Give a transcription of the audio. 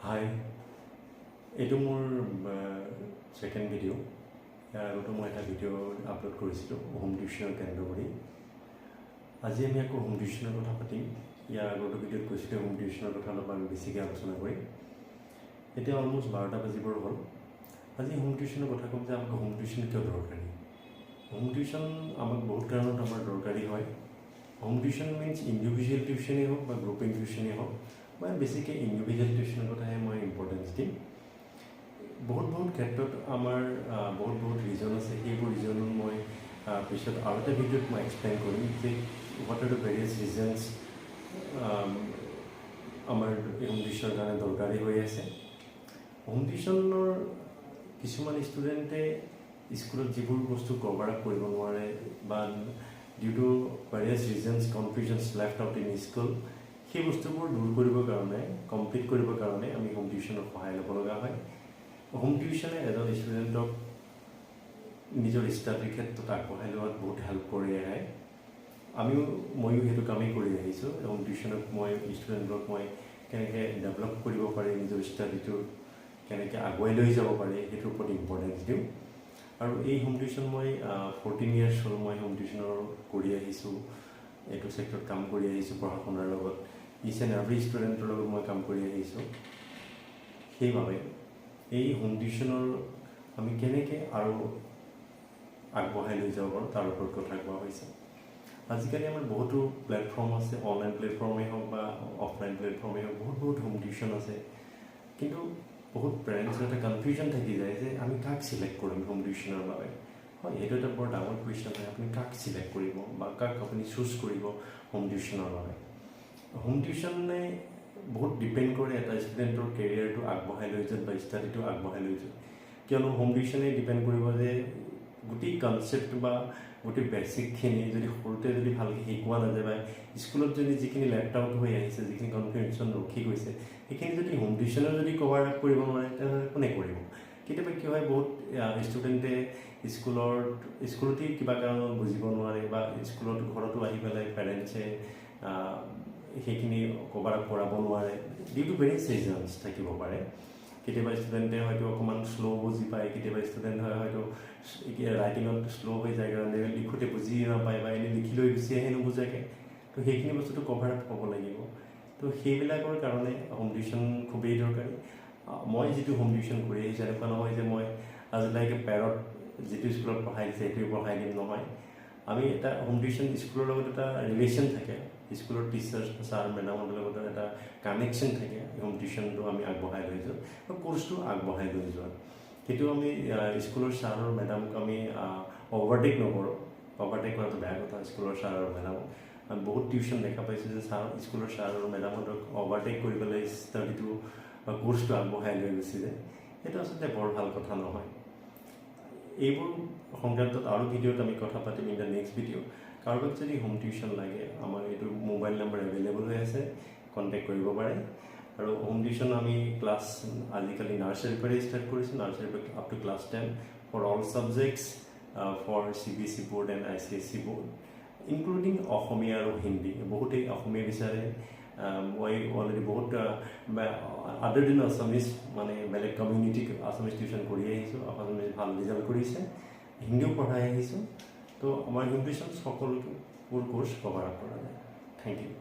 হাই, এইটো মোৰ second video'. ইয়াৰ আগতে মই এটা ভিডিঅ' আপলোড কৰিছিলোঁ হোম টিউশ্যনৰ কেন্দ্ৰ কৰি। আজি আমি আকৌ হোম টিউশ্যনৰ কথা পাতিম। ইয়াৰ আগতে ভিডিঅ'ত কৈছিলোঁ হোম টিউশ্যনৰ কথা অলপ আমি বেছিকৈ আলোচনা কৰিম। এতিয়া অলমষ্ট 12টা বাজিবৰ হ'ল। আজি হোম টিউশ্যনৰ কথা ক'ম যে আমাক হোম টিউশ্যন কিয় দৰকাৰী। হোম টিউশ্যন আমাক বহুত কাৰণত আমাৰ দৰকাৰী হয়। হোম টিউশ্যন মিনছ ইণ্ডিভিজুৱেল টিউশ্যনেই হওক বা গ্ৰুপিং টিউশ্যনেই হওক, মই বেছিকৈ ইণ্ডিভিজুৱেল টিউশ্যনৰ কথাহে মই ইম্পৰ্টেঞ্চ দিম। বহুত ক্ষেত্ৰত আমাৰ বহুত ৰিজন আছে। সেইবোৰ ৰিজন মই পিছত আৰু এটা ভিডিঅ'ত মই এক্সপ্লেইন কৰিম যে what are the various reasons আমাৰ হোম টিউশ্যনৰ কাৰণে দৰকাৰী হৈ আছে। হোম টিউশ্যনৰ কিছুমান ষ্টুডেণ্টে স্কুলত যিবোৰ বস্তু কভাৰ আপ কৰিব নোৱাৰে বা due to various reasons confusions left out in school, সেই বস্তুবোৰ দূৰ কৰিবৰ কাৰণে, কমপ্লিট কৰিবৰ কাৰণে আমি হোম টিউশ্যনৰ সহায় ল'ব লগা হয়। হোম টিউশ্যনে এজন ষ্টুডেণ্টক নিজৰ ষ্টাডিৰ ক্ষেত্ৰত আগবঢ়াই লোৱাত বহুত হেল্প কৰি আহে। ময়ো সেইটো কামেই কৰি আহিছোঁ। হোম টিউশ্যনক মই ষ্টুডেণ্টক মই কেনেকৈ ডেভেলপ কৰিব পাৰি, নিজৰ ষ্টাডিটো কেনেকৈ আগুৱাই লৈ যাব পাৰি, সেইটোৰ ওপৰত ইম্পৰ্টেঞ্চ দিওঁ। আৰু এই হোম টিউশ্যন মই 14 years হ'ল মই হোম টিউশ্যনৰ কৰি আহিছোঁ। এইটো ছেক্টৰত কাম কৰি আহিছোঁ পঢ়া শুনাৰ লগত। ইচ এণ্ড এভৰি ষ্টুডেণ্টৰ লগত মই কাম কৰি আহিছোঁ। সেইবাবে এই হোম টিউশ্যনৰ আমি কেনেকৈ আৰু আগবঢ়াই লৈ যাব পাৰোঁ তাৰ ওপৰত কথা কোৱা হৈছে। আজিকালি আমাৰ বহুতো প্লেটফৰ্ম আছে, অনলাইন প্লেটফৰ্মেই হওক বা অফলাইন প্লেটফৰ্মেই হওক, বহুত হোম টিউশ্যন আছে। কিন্তু বহুত পেৰেণ্টছৰ এটা কনফিউজন থাকি যায় যে আমি কাক চিলেক্ট কৰিম হোম টিউশ্যনৰ বাবে। হয়, সেইটো এটা বৰ ডাঙৰ কুৱেশ্যন হয়। আপুনি কাক চিলেক্ট কৰিব বা কাক আপুনি চুজ কৰিব হোম টিউশ্যনৰ বাবে। হোম টিউশ্যনে বহুত ডিপেণ্ড কৰে এটা ষ্টুডেণ্টৰ কেৰিয়াৰটো আগবঢ়াই লৈ যোৱাত বা ষ্টাডিটো আগবঢ়াই লৈ যোৱাত। কিয়নো হোম টিউশ্যনে ডিপেণ্ড কৰিব যে গোটেই কনচেপ্ট বা গোটেই বেচিকখিনি যদি সৰুতে যদি ভালকৈ শিকোৱা নাযায় বা স্কুলত যদি যিখিনি লেফ্ট আউট হৈ আহিছে, যিখিনি কনফিউজন ৰখি গৈছে, সেইখিনি যদি হোম টিউশ্যনেও যদি কভাৰ আপ কৰিব নোৱাৰে তেনেহ'লে কোনে কৰিব। কেতিয়াবা কি হয়, বহুত ষ্টুডেণ্টে স্কুলতেই কিবা কাৰণত বুজিব নোৱাৰে বা ঘৰতো আহি পেলাই পেৰেণ্টছে সেইখিনি কভাৰ আপ কৰাব নোৱাৰে। ডিউ টু ভেৰিয়াছ ৰিজনছ থাকিব পাৰে। কেতিয়াবা ষ্টুডেণ্টে হয়তো অকণমান শ্ল' বুজি পায়, কেতিয়াবা ষ্টুডেণ্ট হয়তো ৰাইটিঙত শ্ল' হৈ যায় কাৰণে লিখোঁতে বুজি নাপায় বা এনেই লিখি লৈ গুচি আহে নুবুজাকৈ। তো সেইখিনি বস্তুটো কভাৰ আপ হ'ব লাগিব। তো সেইবিলাকৰ কাৰণে হোম টিউশ্যন খুবেই দৰকাৰী। মই যিটো হোম টিউশ্যন কৰি আহিছোঁ, এনেকুৱা নহয় যে মই আজিলৈকে পেৰত যিটো স্কুলত পঢ়াই দিছে সেইটোৱে পঢ়াই দিম, নহয়। আমি এটা হোম টিউশ্যন স্কুলৰ লগত এটা ৰিলেশ্যন থাকে, স্কুলৰ টিচাৰ ছাৰ মেডামহঁতৰ লগত এটা কানেকশ্যন থাকে। হোম টিউশ্যনটো আমি আগবঢ়াই লৈ যাওঁ বা কৰ্চটো আগবঢ়াই লৈ যোৱা। সেইটো আমি স্কুলৰ ছাৰ আৰু মেডামক আমি অভাৰটেক নকৰোঁ। অভাৰটেক কৰাটো বেয়া কথা। স্কুলৰ ছাৰ আৰু মেডামক আমি বহুত টিউশ্যন দেখা পাইছোঁ যে স্কুলৰ ছাৰ আৰু মেডামহঁতক অভাৰটেক কৰি পেলাই ষ্টাডিটো বা কৰ্চটো আগবঢ়াই লৈ গুচি যায়। সেইটো আচলতে বৰ ভাল কথা নহয়। এইবোৰ সংক্ৰান্তত আৰু ভিডিঅ'ত আমি কথা পাতিম ইন দ্য নেক্সট ভিডিঅ'। কাৰোবাক যদি হোম টিউশ্যন লাগে, আমাৰ এইটো মোবাইল নম্বৰ এভেইলেবল হৈ আছে, কণ্টেক্ট কৰিব পাৰে। আৰু হোম টিউশ্যন আমি ক্লাছ আজিকালি নাৰ্চাৰীৰ পৰাই ষ্টাৰ্ট কৰিছোঁ, নাৰ্চাৰীৰ পৰা up to class 10 for all subjects for CBSE board and ICSE board, including Asomiya আৰু হিন্দী। বহুতেই অসমীয়া বিচাৰে। মই অলৰেডি বহুত আদাৰ দেন আছামিজ, মানে বেলেগ কমিউনিটিক আছামিজ টিউশ্যন কৰি আহিছোঁ। আছামিজ ভাল ৰিজাল্ট কৰিছে, হিন্দীও পঢ়াই আহিছোঁ। তো আমাৰ হোম টিউশ্যন সকলোবোৰ কোৰ্চ কভাৰ আপ কৰা যায়। Thank U.